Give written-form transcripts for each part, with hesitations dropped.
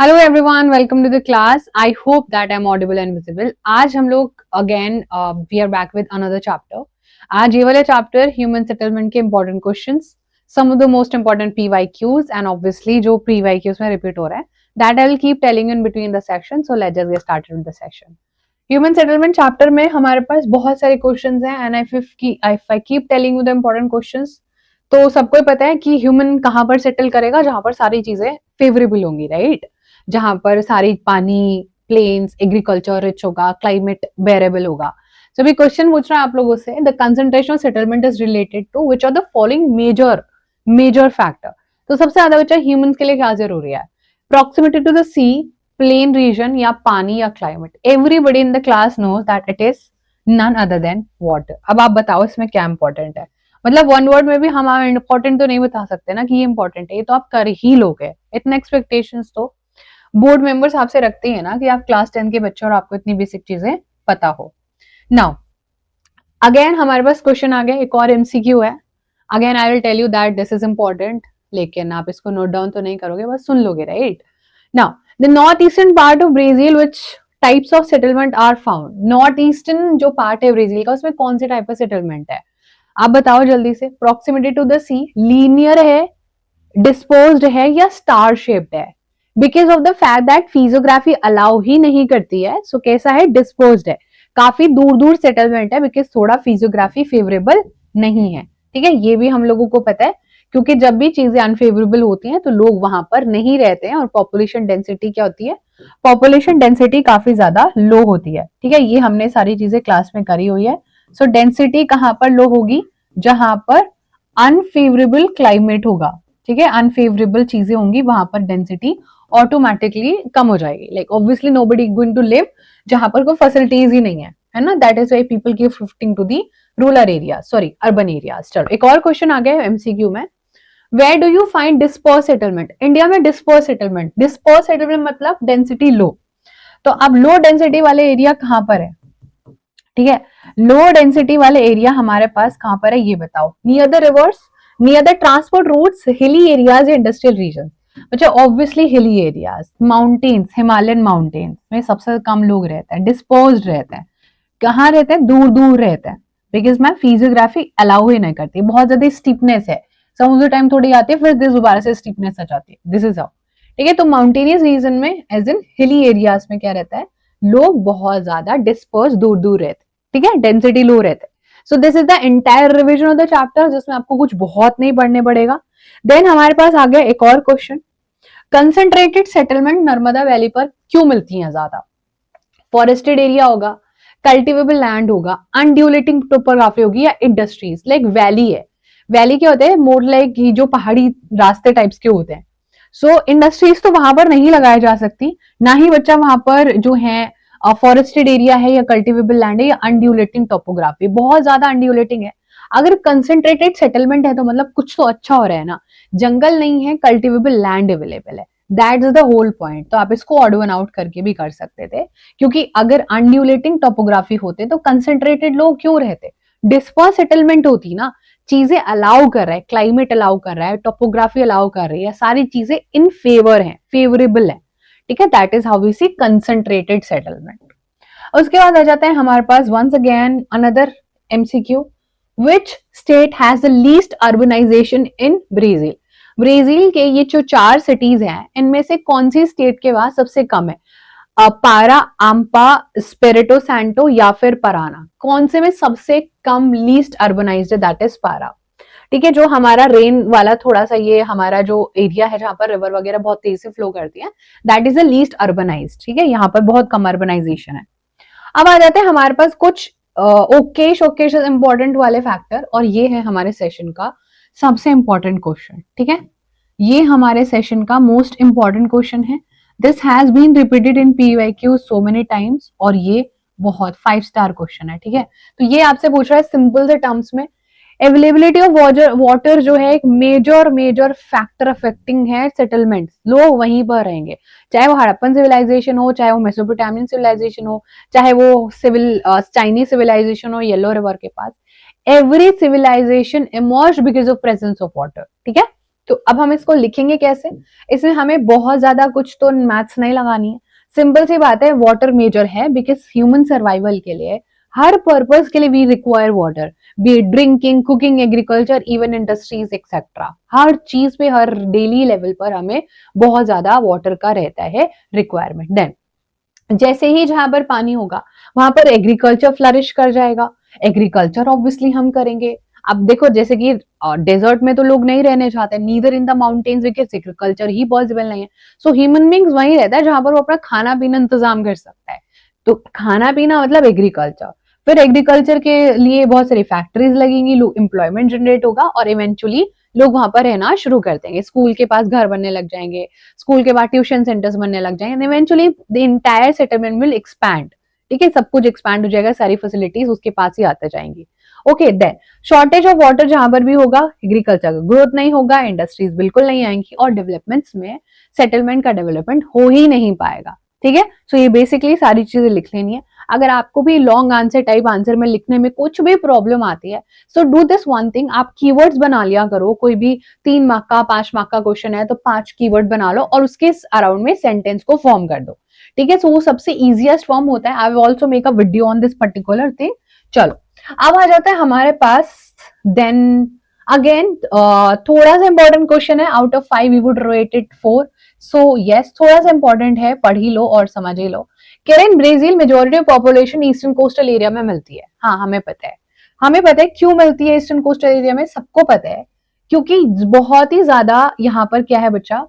Hello everyone, welcome to the class. I hope that I am audible and visible. आज हम लोग again we are back with another chapter. आज ये वाला chapter human settlement के important questions, some of the most important PYQs and obviously जो PYQs में repeat हो रहा है that I will keep telling in between the section. So let's just get started with the section. Human settlement chapter में हमारे पास बहुत सारे questions हैं and if I keep telling you the important questions तो सबको ही पता है कि ह्यूमन कहाँ पर सेटल करेगा, जहां पर सारी चीजें फेवरेबल होंगी, राइट? जहां पर सारी पानी, प्लेन्स, एग्रीकल्चर रिच होगा, क्लाइमेट बेरेबल होगा। सो अभी क्वेश्चन पूछ रहा है आप लोगों से, the concentration of settlement is related to which are the following major major factor. तो सबसे ज्यादा बच्चा ह्यूमंस के लिए क्या जरूरी है? Proximity to the sea, plain region या पानी या climate. Everybody in the class knows that it is none other than water. अब आप बताओ इसमें क्या इंपॉर्टेंट है? मतलब वन वर्ड में भी हम इंपॉर्टेंट तो नहीं बता सकते ना कि ये इंपॉर्टेंट है, ये तो आप कर ही लोगे। इतने एक्सपेक्टेशंस तो बोर्ड मेंबर्स आपसे रखते हैं ना कि आप क्लास 10 के बच्चे और आपको इतनी बेसिक चीजें पता हो। नाउ अगेन हमारे पास क्वेश्चन आ गया, एक और एमसीक्यू है। Again I will tell you that this is important, लेकिन आप इसको नोट डाउन तो नहीं करोगे, बस सुन लोगे, right? Now the north eastern part of Brazil which types of settlement are found. North eastern जो पार्ट है ब्राजील का, उसमें कौन से टाइप का सेटलमेंट है? आप बताओ जल्दी से। Proximity to the sea, linear है, डिस्पोज्ड है या स्टार शेप्ड है? Because of the fact that physiography allow ही नहीं करती है, सो कैसा है? डिस्पोज्ड है। काफी दूर दूर सेटलमेंट है बिकॉज थोड़ा फिजियोग्राफी फेवरेबल नहीं है। ठीक है, ये भी हम लोगों को पता है, क्योंकि जब भी चीजें अनफेवरेबल होती हैं तो लोग वहां पर नहीं रहते हैं और पॉपुलेशन डेंसिटी क्या होती है? पॉपुलेशन डेंसिटी काफी ज्यादा लो होती है। ठीक है, ये हमने सारी चीजें क्लास में करी हुई है। सो डेंसिटी कहां पर लो होगी? जहां पर अनफेवरेबल क्लाइमेट होगा। ठीक है, अनफेवरेबल चीजें होंगी, वहां पर डेंसिटी ऑटोमेटिकली कम हो जाएगी। Like obviously nobody going to live जहां पर कोई फैसिलिटीज ही नहीं है ना? That is why people keep shifting to the rural area, sorry urban areas. चलो एक और क्वेश्चन आ गया एमसीक्यू में। Where do you find disperse settlement? India में डिस्पर्स सेटलमेंट, डिस्पर्स सेटलमेंट मतलब डेंसिटी लो। तो अब लो डेंसिटी वाले एरिया कहां पर है? ठीक है, लो डेंसिटी वाले एरिया हमारे पास कहां पर है ये बताओ। Near the rivers, near the transport routes, hilly areas या इंडस्ट्रियल रीजन? अच्छा obviously hilly areas, mountains, Himalayan mountains में सबसे कम लोग रहते हैं, डिस्पोज्ड रहते हैं। कहाँ रहते हैं? दूर दूर रहते हैं, बिकॉज मैं फिजियोग्राफी अलाउ ही नहीं करती, बहुत ज्यादा स्टीपनेस है। सम ऑफ द टाइम थोड़ी आती है, फिर दोबारा से स्टीपनेस आ जाती है। This is how. ठीक है, तो माउंटेनियस रीजन में एज इन हिली एरियाज में क्या रहता है? लोग बहुत ज्यादा डिस्पर्स दूर दूर रहते हैं। ठीक है, डेंसिटी लो रहते हैं। सो this is the entire revision of the chapter, जिसमें आपको कुछ बहुत नहीं पढ़ने पड़ेगा। देन हमारे पास आ गया एक और question, concentrated settlement Narmada valley पर क्यों मिलती हैं ज्यादा? फॉरेस्टेड एरिया होगा, कल्टिवेबल लैंड होगा, अनड्यूलेटिंग टोपोग्राफी होगी या इंडस्ट्रीज? लाइक वैली है, वैली क्या होते हैं? मोर लाइक जो पहाड़ी रास्ते टाइप्स के होते हैं। सो इंडस्ट्रीज तो वहां पर नहीं लगाई जा सकती, ना ही बच्चा वहां पर जो है फॉरेस्टेड एरिया है या कल्टिवेबल लैंड है या अनड्यूलेटिंग टोपोग्राफी, बहुत ज्यादा अनड्यूलेटिंग है। अगर कंसेंट्रेटेड सेटलमेंट है तो मतलब कुछ तो अच्छा हो रहा है ना। जंगल नहीं है, कल्टिवेबल लैंड अवेलेबल है, that is the whole point. तो आप इसको ऑड वन आउट करके भी कर सकते थे, क्योंकि अगर अनड्यूलेटिंग टोपोग्राफी होते तो कंसेंट्रेटेड लोग क्यों रहते? डिस्पर्स सेटलमेंट होती ना, चीजें अलाउ कर रहा है, क्लाइमेट अलाउ कर रहा है, टोपोग्राफी अलाउ कर रही है, सारी चीजें इन फेवर है, फेवरेबल है। ठीक है, that is how we see concentrated settlement. उसके बाद आ जाते हैं हमारे पास once again another MCQ, which state has the least urbanisation in Brazil? Brazil के ये जो 4 सिटीज हैं, इनमें से कौन सी स्टेट के पास सबसे कम है? पारा, आम्पा, स्पिरिटो सैंटो या फिर पराना? कौन से में सबसे कम लीस्ट अर्बनाइज्ड है? दैट इज पारा। ठीक है, जो हमारा रेन वाला थोड़ा सा ये हमारा जो एरिया है जहां पर रिवर वगैरह बहुत तेज से फ्लो करती है, that is the least urbanised. ठीक है, यहाँ पर बहुत कम अर्बनाइजेशन है। अब आ जाते हैं हमारे पास कुछ ओकेश ओकेश इंपॉर्टेंट वाले फैक्टर, और ये है हमारे सेशन का सबसे इंपॉर्टेंट क्वेश्चन। ठीक है, ये हमारे सेशन का मोस्ट इंपॉर्टेंट क्वेश्चन है। This has been repeated in PYQ so many times, और ये बहुत 5 स्टार क्वेश्चन है। ठीक है, तो ये आपसे पूछ रहा है सिंपल से टर्म्स में, अवेलेबिलिटी ऑफ वाटर जो है एक मेजर मेजर फैक्टर अफेक्टिंग है सेटलमेंट्स, लोग वहीं पर रहेंगे। चाहे वो हड़प्पन सिविलाइजेशन हो, चाहे वो मेसोपोटामियन सिविलाइजेशन हो, चाहे वो चाइनीज सिविलाइजेशन हो येलो रिवर के पास, every civilisation emerge because of presence of water. ठीक है, तो अब हम इसको लिखेंगे कैसे? इसमें हमें बहुत ज्यादा कुछ तो मैथ्स नहीं लगानी है, सिंपल सी बात है, वाटर मेजर है बिकॉज ह्यूमन सर्वाइवल के लिए, हर पर्पस के लिए we require water, be drinking, cooking, agriculture, even industries etcetera, हर चीज पे, हर डेली लेवल पर हमें बहुत ज्यादा वाटर का रहता है रिक्वायरमेंट। देन जैसे ही जहां पर पानी होगा वहां पर एग्रीकल्चर फ्लरिश कर जाएगा, एग्रीकल्चर ऑब्वियसली हम करेंगे। अब देखो जैसे कि डेजर्ट में तो लोग नहीं रहने चाहते, neither in the mountains because agriculture he possible नहीं है। सो ह्यूमन बींग्स वहीं रहता है जहां पर वो अपना खाना पीना इंतजाम कर सकता है, तो खाना पीना मतलब एग्रीकल्चर। फिर एग्रीकल्चर के लिए बहुत सारी फैक्ट्रीज लगेंगी, लोग एम्प्लॉयमेंट जनरेट होगा और इवेंचुअली लोग वहां पर रहना शुरू कर देंगे, स्कूल के पास घर बनने लग जाएंगे, स्कूल के बाद ट्यूशन सेंटर्स बनने लग जाएंगे, eventually the entire settlement will expand. ठीक है, सब कुछ एक्सपैंड हो जाएगा, सारी फैसिलिटीज उसके पास ही आते जाएंगी। Okay, then shortage of water जहां पर भी होगा, एग्रीकल्चर का ग्रोथ नहीं होगा, इंडस्ट्रीज बिल्कुल नहीं आएंगी और डेवलपमेंट्स में सेटलमेंट का डेवलपमेंट हो ही नहीं पाएगा। ठीक है, सो ये बेसिकली सारी चीजें लिख लेनी है। अगर आपको भी लॉन्ग आंसर टाइप आंसर में लिखने में कुछ भी प्रॉब्लम आती है, so do this one thing, आप कीवर्ड्स बना लिया करो। कोई भी 3 मार्क का 5 मार्क का क्वेश्चन है तो 5 कीवर्ड बना लो और उसके अराउंड में सेंटेंस को फॉर्म कर दो। ठीक है, सो वो सबसे इजिएस्ट फॉर्म होता है। I will also make a video on this particular thing. चलो अब आ जाता है हमारे पास, देन अगेन थोड़ा सा इंपॉर्टेंट क्वेश्चन है, out of 5 we would rate it 4। So yes, थोड़ा सा इंपॉर्टेंट है, पढ़ ही लो और समझ ही लो। कह रहे हैं Brazil majority of population eastern coastal area में मिलती है। हाँ हमें पता है, हमें पता है क्यों मिलती है ईस्टर्न कोस्टल एरिया में, सबको पता है, क्योंकि बहुत ही ज्यादा यहाँ पर क्या है बच्चा,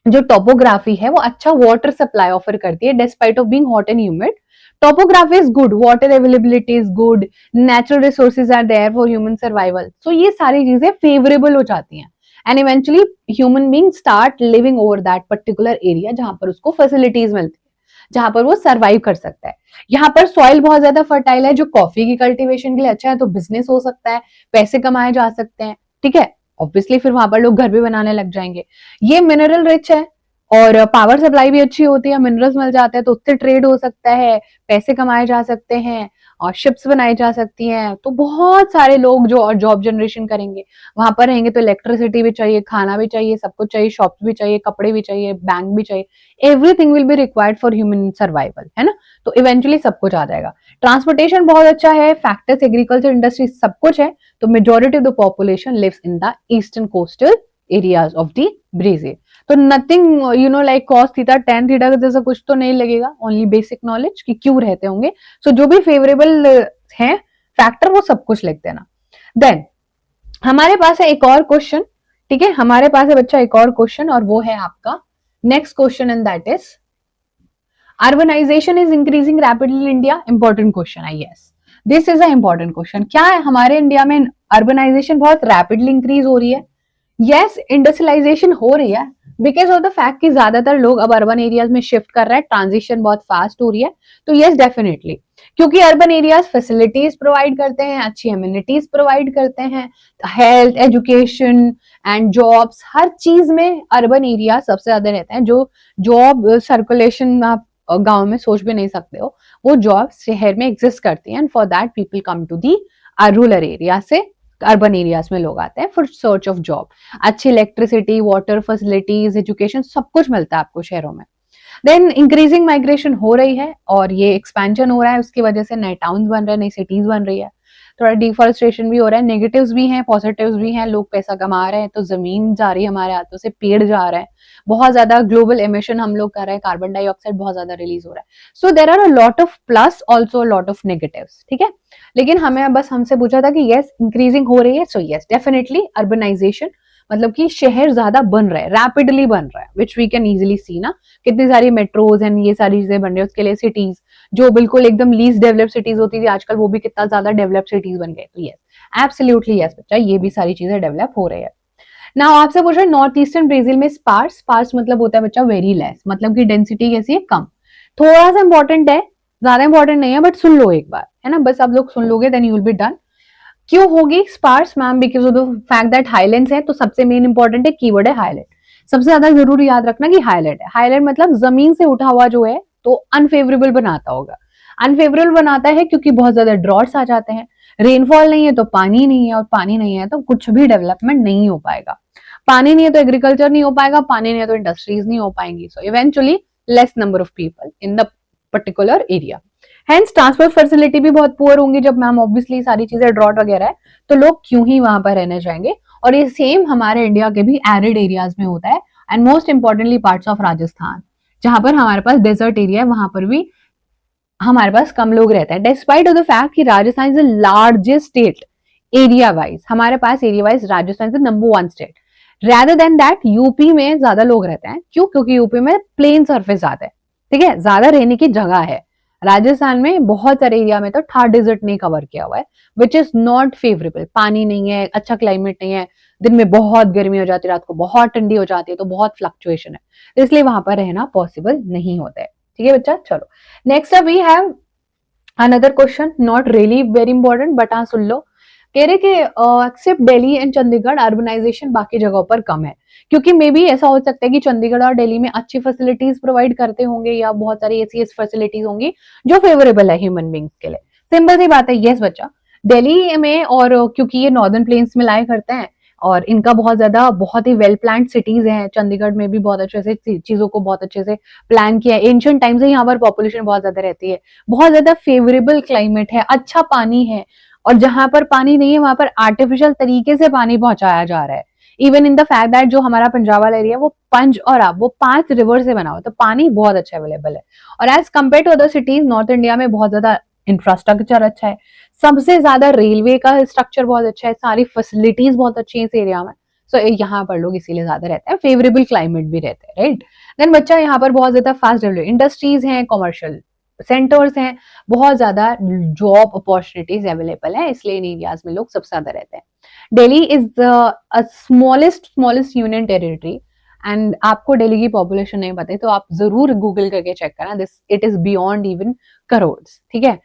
जो टोपोग्राफी है वो अच्छा वाटर सप्लाई ऑफर करती है despite of being hot and humid. Topography is good, water availability is good, natural resources are there for human survival. So ये सारी चीजें फेवरेबल हो जाती हैं and eventually human being start living over that particular area जहां पर उसको facilities मिलती है, जहां पर वो सर्वाइव कर सकता है। यहाँ पर सॉइल बहुत ज्यादा फर्टाइल है जो कॉफी की कल्टीवेशन के लिए अच्छा है, तो बिजनेस हो सकता है, पैसे कमाए जा सकते हैं। ठीक है, ऑब्वियसली फिर वहां पर लोग घर भी बनाने लग जाएंगे। ये मिनरल रिच है और पावर सप्लाई भी अच्छी होती है, मिनरल्स मिल जाते हैं तो उससे ट्रेड हो सकता है, पैसे कमाए जा सकते हैं और शिप्स बनाई जा सकती हैं, तो बहुत सारे लोग जो और जॉब जनरेशन करेंगे। वहां पर रहेंगे तो इलेक्ट्रिसिटी भी चाहिए, खाना भी चाहिए, सब कुछ चाहिए, शॉप्स भी चाहिए, कपड़े भी चाहिए, बैंक भी चाहिए, everything will be required for human survival, है ना। तो इवेंचुअली सब कुछ आ जाएगा। ट्रांसपोर्टेशन बहुत अच्छा है, फैक्टर्स, एग्रीकल्चर, इंडस्ट्री सब कुछ है, तो majority of the population lives in the eastern coastal areas of the Brazil. तो nothing you know like cos theta tan theta जैसा कुछ तो नहीं लगेगा, ओनली बेसिक नॉलेज कि क्यों रहते होंगे। सो जो भी फेवरेबल है फैक्टर वो सब कुछ लिख देना। देन हमारे पास है एक और क्वेश्चन। ठीक है, हमारे पास है बच्चा एक और क्वेश्चन और वो है आपका next question and that is urbanisation is increasing rapidly in India. Important question है, yes this is a important question. क्या है हमारे इंडिया में अर्बनाइजेशन बहुत रैपिडली इंक्रीज हो रही है? यस, इंडस्ट्रियलाइजेशन हो रही है बिकॉज ऑफ द फैक्ट कि ज्यादातर लोग अब अर्बन एरियाज में शिफ्ट कर रहे हैं, ट्रांजिशन बहुत फास्ट हो रही है। तो यस डेफिनेटली, क्योंकि अर्बन एरियाज फैसिलिटीज प्रोवाइड करते हैं, अच्छी एम्यूनिटीज प्रोवाइड करते हैं, हेल्थ, एजुकेशन एंड जॉब्स, हर चीज में अर्बन एरिया सबसे ज्यादा रहते हैं। जो जॉब सर्कुलेशन आप गांव में सोच भी नहीं सकते हो, वो जॉब शहर में एग्जिस्ट करती है and for that people come to the rural area से अर्बन एरियाज में लोग आते हैं फॉर सर्च ऑफ जॉब। अच्छी इलेक्ट्रिसिटी, वाटर फैसिलिटीज, एजुकेशन सब कुछ मिलता है आपको शहरों में। देन इंक्रीजिंग माइग्रेशन हो रही है और ये एक्सपेंशन हो रहा है, उसकी वजह से नए टाउन्स बन रहे हैं, नई सिटीज बन रही है, थोड़ा डिफॉरेस्टेशन भी हो रहा है। नेगेटिव्स भी हैं, पॉजिटिव्स भी हैं, लोग पैसा कमा रहे हैं तो जमीन जा रही है हमारे हाथों से, पेड़ जा रहे हैं, बहुत ज्यादा ग्लोबल एमिशन हम लोग कर रहे हैं, कार्बन डाइऑक्साइड बहुत ज्यादा रिलीज हो रहा है। So there are a lot of plus also lot of negatives. ठीक है, लेकिन हमें बस हमसे पूछा था कि यस इंक्रीजिंग हो रही है, सो यस डेफिनेटली अर्बनाइजेशन मतलब कि शहर ज्यादा बन रहे हैं, रैपिडली बन रहा है, which we can easily see ना, कितनी सारी मेट्रोज एंड ये सारी चीजें बन रही है। उसके लिए सिटीज जो बिल्कुल एकदम लीस्ट डेवलप सिटीज होती थी आजकल वो भी कितना ज्यादा डेवलप सिटीज बन गए। तो यस एब्सोल्युटली यस बच्चा, ये भी सारी चीजें डेवलप हो रही है। ना आपसे पूछ रहे नॉर्थ ईस्टर्न ब्राजील में स्पार्स, स्पार्स मतलब होता है बच्चा वेरी लेस, मतलब की डेंसिटी कैसी है, कम। थोड़ा सा इंपॉर्टेंट है, ज्यादा इंपॉर्टेंट नहीं है, बट सुन लो एक बार, है ना, बस आप लोग सुन लोगे then you will be done. क्यों होगी sparse ma'am? Because of the fact that highlands है, तो सबसे मेन इंपॉर्टेंट है कीवर्ड है हाईलैंड। सबसे ज्यादा जरूरी याद रखना कि हाईलैंड है, हाईलैंड मतलब जमीन से उठा हुआ जो है, तो अनफेवरेबल बनाता होगा। अनफेवरेबल बनाता है क्योंकि बहुत ज्यादा ड्रॉट्स आ जाते हैं, रेनफॉल नहीं है तो पानी नहीं है, और पानी नहीं है तो कुछ भी डेवलपमेंट नहीं हो पाएगा। पानी नहीं है तो एग्रीकल्चर नहीं हो पाएगा, पानी नहीं है तो इंडस्ट्रीज नहीं हो पाएंगी, so eventually less number of people in the particular area. Hence transport facility भी बहुत पुअर होंगी। जब मैम ऑब्वियसली सारी चीजें ड्रॉट वगैरह है तो लोग क्यों ही वहां पर रहने जाएंगे। और ये सेम हमारे इंडिया के भी एरिड एरियाज में होता है, and most importantly parts of Rajasthan जहां पर हमारे पास डेजर्ट एरिया है, वहां पर भी हमारे पास कम लोग रहते हैं। डिस्पाइट ऑफ द फैक्ट कि Rajasthan is the largest state area wise, हमारे पास area wise Rajasthan is number 1 state. Rather than that UP में ज्यादा लोग रहते हैं। क्यों? क्योंकि यूपी में प्लेन सरफेस ज्यादा है, ठीक है, ज्यादा रहने की जगह है। राजस्थान में बहुत सारे एरिया में तो थार डेजर्ट नहीं कवर किया हुआ है, विच इज नॉट फेवरेबल। पानी नहीं है, अच्छा क्लाइमेट नहीं है, दिन में बहुत गर्मी हो जाती है, रात को बहुत ठंडी हो जाती है, तो बहुत फ्लक्चुएशन है, तो इसलिए वहां पर रहना पॉसिबल नहीं होता है। ठीक है बच्चा, चलो next up we have another question, not really very important but हाँ सुन लो। कह रहे कि एक्सेप्ट दिल्ली एंड चंडीगढ़ अर्बनाइजेशन बाकी जगहों पर कम है, क्योंकि मे बी ऐसा हो सकता है कि चंडीगढ़ और दिल्ली में अच्छी फैसिलिटीज प्रोवाइड करते होंगे या बहुत सारी ऐसी फैसिलिटीज होंगी जो फेवरेबल है ह्यूमन बींग्स के लिए। सिंपल सी बात है, यस बच्चा, दिल्ली में और क्योंकि ये नॉर्दर्न प्लेन्स में लाया करते हैं और इनका बहुत ज्यादा बहुत ही वेल प्लान सिटीज हैं। चंडीगढ़ में भी बहुत अच्छे से चीजों को बहुत अच्छे से प्लान किया है। एंशियंट टाइम से यहाँ पर पॉपुलेशन बहुत ज्यादा रहती है, बहुत ज्यादा फेवरेबल क्लाइमेट है, अच्छा पानी है, और जहां पर पानी नहीं है वहां पर आर्टिफिशियल तरीके से पानी पहुंचाया जा रहा है। Even in the fact that जो हमारा पंजाब वाला एरिया वो पंज और आप वो 5 रिवर से बना हुआ, तो पानी बहुत अच्छा अवेलेबल है। और as compare to other cities north India में बहुत ज्यादा इंफ्रास्ट्रक्चर अच्छा है, सबसे ज्यादा रेलवे का स्ट्रक्चर बहुत अच्छा है, सारी फैसिलिटीज बहुत अच्छी है इस एरिया में। सो यहाँ पर लोग इसीलिए ज्यादा रहते हैं, फेवरेबल क्लाइमेट भी रहते हैं, राइट। देन बच्चा यहाँ पर बहुत ज्यादा फास्ट डेवलप इंडस्ट्रीज हैं, कमर्शियल सेंटर्स हैं, बहुत ज्यादा जॉब अपॉर्चुनिटीज अवेलेबल है, इसलिए इन एरियाज में लोग सबसे ज्यादा रहते हैं। Delhi is the smallest union territory, and आपको दिल्ली की पॉपुलेशन नहीं पता है तो आप जरूर गूगल करके चेक करना, this it is beyond even crore. ठीक है,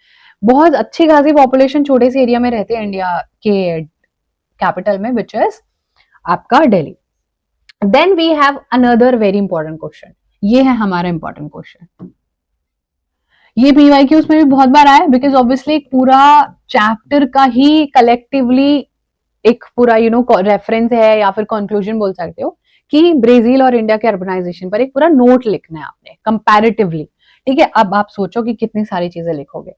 बहुत अच्छी खासी पॉपुलेशन छोटे से एरिया में रहते हैं इंडिया के कैपिटल में, विच इज आपका Delhi. Then we have another very important question, ये है हमारा इंपॉर्टेंट क्वेश्चन। ये पीवाईक्यूज में भी बहुत बार आया, बिकॉज ऑब्वियसली एक पूरा चैप्टर का ही कलेक्टिवली एक पूरा रेफरेंस है या फिर कंक्लूजन बोल सकते हो कि ब्राजील और इंडिया के अर्बनाइजेशन पर एक पूरा नोट लिखना है आपने कंपैरेटिवली। ठीक है, अब आप सोचो कि कितनी सारी चीजें लिखोगे।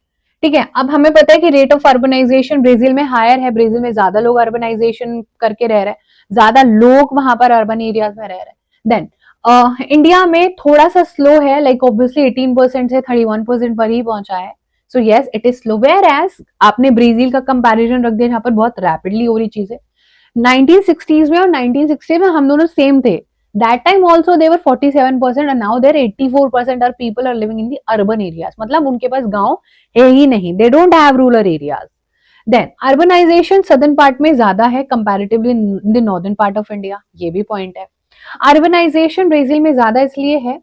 ठीक है, अब हमें पता है कि रेट ऑफ अर्बनाइजेशन ब्राजील में हायर है, ब्राजील में ज्यादा लोग अर्बनाइजेशन करके रह रहे हैं, ज्यादा लोग वहां पर अर्बन एरियाज में रह रहे हैं। देन इंडिया में थोड़ा सा स्लो है, लाइक ऑब्वियसली 18% से 31% पर ही पहुंचा है। So yes it is slow, whereas आपने ब्राजील का कंपैरिजन रख दिया जहां पर बहुत रैपिडली हो रही चीजें। 1960s में और 1960 में हम दोनों सेम थे, that time also there 47% and now there 84% are people are living in the urban areas, मतलब उनके पास गांव है ही नहीं, they don't have rural areas. Then urbanisation southern part में ज्यादा है comparatively in the northern part of India, ये भी पॉइंट है। अर्बनाइजेशन ब्राजील में ज्यादा इसलिए है,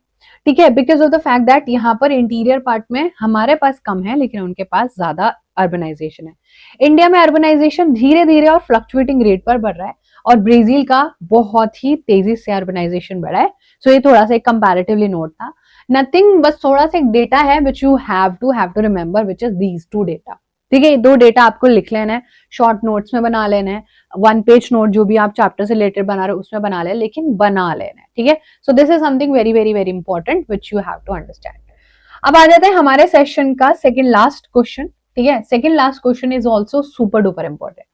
ठीक है, because of the fact that यहाँ पर इंटीरियर पार्ट में हमारे पास कम है लेकिन उनके पास ज्यादा अर्बनाइजेशन है। इंडिया में अर्बनाइजेशन धीरे धीरे और फ्लक्चुएटिंग रेट पर बढ़ रहा है और ब्राजील का बहुत ही तेजी से अर्बनाइजेशन बढ़ा है। सो ये थोड़ा सा एक कंपैरेटिवली नोट था, नथिंग, बस थोड़ा सा एक डेटा है which you have to remember, which is these two data. ठीक है, 2 डेटा आपको लिख लेना है, शॉर्ट नोट्स में बना लेना है, 1 पेज नोट जो भी आप चैप्टर से रिलेटेड बना रहे हो उसमें बना ले, लेकिन बना लेना है। ठीक है, so this is something very very very important which you have to understand. अब आ जाते हैं हमारे सेशन का सेकंड लास्ट क्वेश्चन। ठीक है, second last question is also super duper important,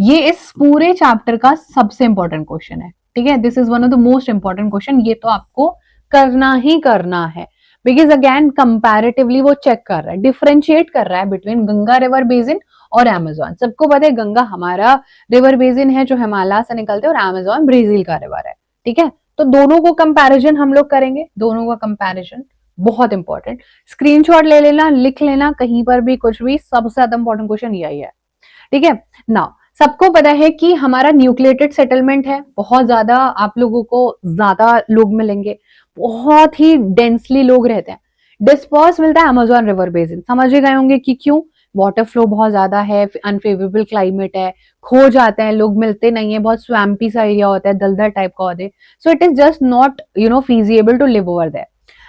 ये इस पूरे चैप्टर का सबसे इंपॉर्टेंट क्वेश्चन है। ठीक है, this is one of the most important question, ये तो आपको करना ही करना है, बिकॉज अगेन कंपैरेटिवली वो चेक कर रहा है, डिफरेंशिएट कर रहा है बिटवीन गंगा रिवर बेसिन और अमेजोन। सबको पता है गंगा हमारा रिवर बेसिन है जो हिमालय से निकलते हैं और अमेजोन ब्राजील का रिवर है। ठीक है, तो दोनों को कंपैरिजन हम लोग करेंगे, दोनों का कंपैरिजन बहुत इंपॉर्टेंट, स्क्रीनशॉट ले लेना, लिख लेना कहीं पर भी कुछ भी, सबसे ज्यादा इंपॉर्टेंट क्वेश्चन यही है। ठीक है, नाउ सबको पता है कि हमारा न्यूक्लिएटेड सेटलमेंट है, बहुत ज्यादा आप लोगों को ज्यादा लोग मिलेंगे, बहुत ही डेंसली लोग रहते हैं, डिस्पर्स मिलता है अमेजोन रिवर बेसिन। समझ गए होंगे कि क्यों, वाटर फ्लो बहुत ज्यादा है, अनफेवरेबल क्लाइमेट है, खो जाते हैं लोग, मिलते नहीं है, बहुत स्वैम्पी सा एरिया होता है, दलदल टाइप का होता है, so it is just not feasible to live over there.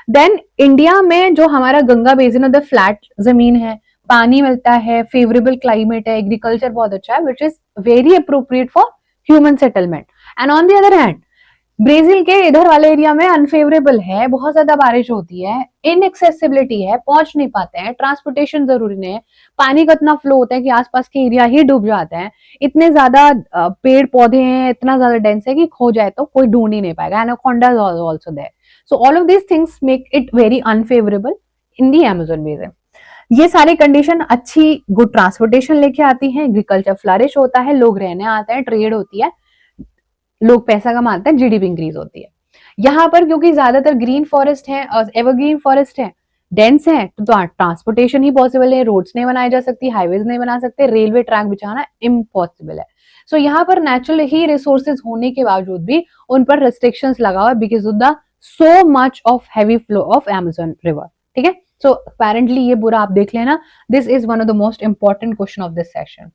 Then India में जो हमारा गंगा बेसिन है, फ्लैट जमीन है, पानी मिलता है, फेवरेबल क्लाइमेट है, एग्रीकल्चर बहुत अच्छा है, which is very appropriate for human settlement. And on the other hand Brazil के इधर वाले एरिया में अनफेवरेबल है, बहुत ज्यादा बारिश होती है, इनएक्सेसिबिलिटी है, पहुंच नहीं पाते हैं, ट्रांसपोर्टेशन जरूरी नहीं है, पानी का इतना फ्लो होता है कि आसपास के एरिया ही डूब जाते हैं, इतने ज्यादा पेड़ पौधे हैं, इतना ज्यादा डेंस है कि खो जाए तो कोई ढूंढ ही नहीं पाएगा, anaconda is also there, so all of these things make it very unfavourable in the Amazon basin. ये सारी कंडीशन अच्छी गुड ट्रांसपोर्टेशन लेके आती है, एग्रीकल्चर फ्लरिश होता है, लोग रहने आते हैं, ट्रेड होती है, लोग पैसा कमाते हैं, जीडीपी इंक्रीज होती है। यहाँ पर क्योंकि ज्यादातर ग्रीन फॉरेस्ट है और एवरग्रीन फॉरेस्ट है, डेंस है, तो ट्रांसपोर्टेशन ही पॉसिबल है, रोड्स नहीं बनाई जा सकती, हाईवेज नहीं बना सकते, रेलवे ट्रैक बिछाना इम्पॉसिबल है। सो यहाँ पर नेचुरल ही रिसोर्सेज होने के बावजूद भी उन पर रिस्ट्रिक्शंस लगा हुआ है because of the so much of heavy flow of Amazon river. ठीक है, सो अपेरेंटली ये बुरा आप देख लेना, this is one of the most important question of this session.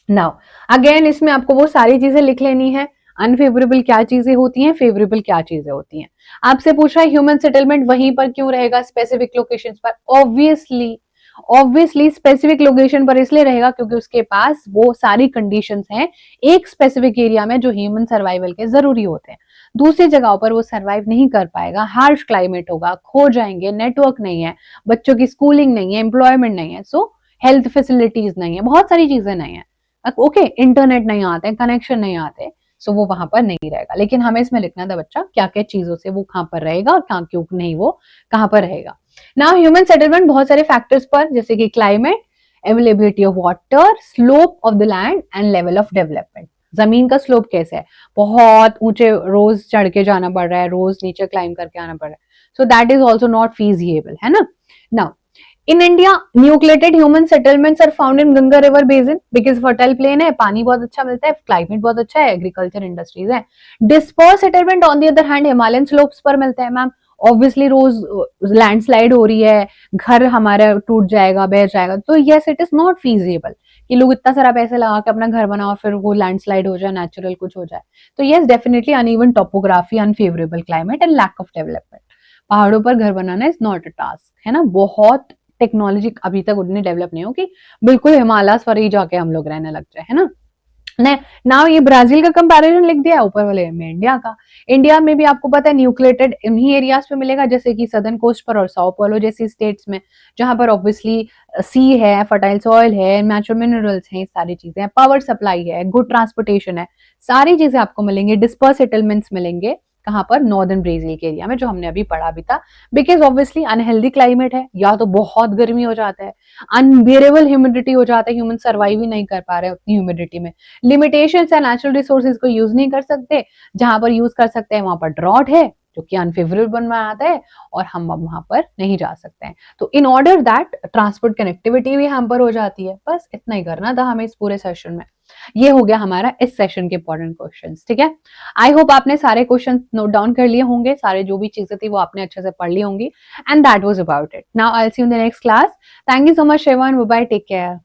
Now again इसमें आपको वो सारी चीजें लिख लेनी है, अनफेवरेबल क्या चीजें होती हैं, फेवरेबल क्या चीजें होती हैं। आपसे पूछ रहा है ह्यूमन सेटलमेंट वहीं पर क्यों रहेगा, स्पेसिफिक लोकेशन पर, ऑब्वियसली स्पेसिफिक लोकेशन पर इसलिए रहेगा क्योंकि उसके पास वो सारी कंडीशंस हैं एक स्पेसिफिक एरिया में जो ह्यूमन सर्वाइवल के जरूरी होते हैं। दूसरी जगहों पर वो सर्वाइव नहीं कर पाएगा, हार्श क्लाइमेट होगा, खो जाएंगे, नेटवर्क नहीं है, बच्चों की स्कूलिंग नहीं है, एम्प्लॉयमेंट नहीं है, सो हेल्थ फैसिलिटीज नहीं है, बहुत सारी चीजें नहीं है, ओके, इंटरनेट नहीं आते, कनेक्शन नहीं आते, सो वो वहां पर नहीं रहेगा। लेकिन हमें इसमें लिखना था बच्चा क्या क्या चीजों से वो कहां पर रहेगा और कहां क्यों नहीं वो कहां पर रहेगा। नाउ ह्यूमन सेटलमेंट बहुत सारे फैक्टर्स पर, जैसे कि climate, availability of water, slope of the land and level of development. जमीन का स्लोप कैसे है, बहुत ऊंचे रोज चढ़ के जाना पड़ रहा है, रोज नीचे क्लाइम करके आना पड़ रहा है, so that is also not feasible, है ना। Now in India nucleated human settlements are found in Ganga river basin because fertile plain है, पानी बहुत अच्छा मिलता है, क्लाइमेट बहुत अच्छा है, एग्रीकल्चर इंडस्ट्रीज है। Disperse settlement on the other hand Himalayan slopes पर मिलता है मैम, ऑब्वियसली रोज लैंडस्लाइड हो रही है, घर हमारा टूट जाएगा, बह जाएगा, तो yes it is not feasible कि लोग इतना सारा पैसे लगा के अपना घर बनाओ फिर वो लैंडस्लाइड हो जाए, नेचुरल कुछ हो जाए। तो yes definitely uneven topography, unfavourable climate and lack of development. पहाड़ों पर घर बनाना इज नॉट अ टास्क, है ना, बहुत टेक्नोलॉजी अभी तक उतनी डेवलप नहीं हो कि बिल्कुल हिमालय पर ही जाके हम लोग रहने लग जाए, है ना। नाउ ये ब्राजील का कंपैरिजन लिख दिया, ऊपर वाले में इंडिया का। इंडिया में भी आपको पता है न्यूक्लिएटेड इन्हीं एरियाज पे मिलेगा, जैसे कि सदर्न कोस्ट पर और साओ paulo जैसी स्टेट्स में, जहां पर ऑब्वियसली सी है, फर्टाइल सॉइल है, नेचुरल मिनरल्स हैं, सारी चीजें हैं, पावर सप्लाई है, गुड ट्रांसपोर्टेशन है, सारी चीजें आपको मिलेंगी। डिस्पर्स सेटलमेंट्स मिलेंगे कहां पर, नॉर्दर्न ब्राजील के एरिया में, जो हमने अभी पढ़ा भी था, बिकॉज ऑब्वियसली अनहेल्दी क्लाइमेट है, या तो बहुत गर्मी हो जाता है, अनबियरेबल ह्यूमिडिटी हो जाता है, ह्यूमन सर्वाइव ही नहीं कर पा रहे उतनी ह्यूमिडिटी में, लिमिटेशन है, नेचुरल रिसोर्सेज को यूज नहीं कर सकते, जहां पर यूज कर सकते हैं वहां पर ड्रॉट है जो कि अनफेवरेबल बन आता है और हम वहां पर नहीं जा सकते हैं। तो in order that transport connectivity भी हम पर हो जाती है। बस इतना ही करना था हमें इस पूरे सेशन में। ये हो गया हमारा इस सेशन के इंपॉर्टेंट क्वेश्चंस। ठीक है, आई होप आपने सारे क्वेश्चन नोट डाउन कर लिए होंगे, सारे जो भी चीजें थी वो आपने अच्छे से पढ़ ली होंगी, and that was about it. Now I will see you in the next class. Thank you so much everyone, bye bye, take care.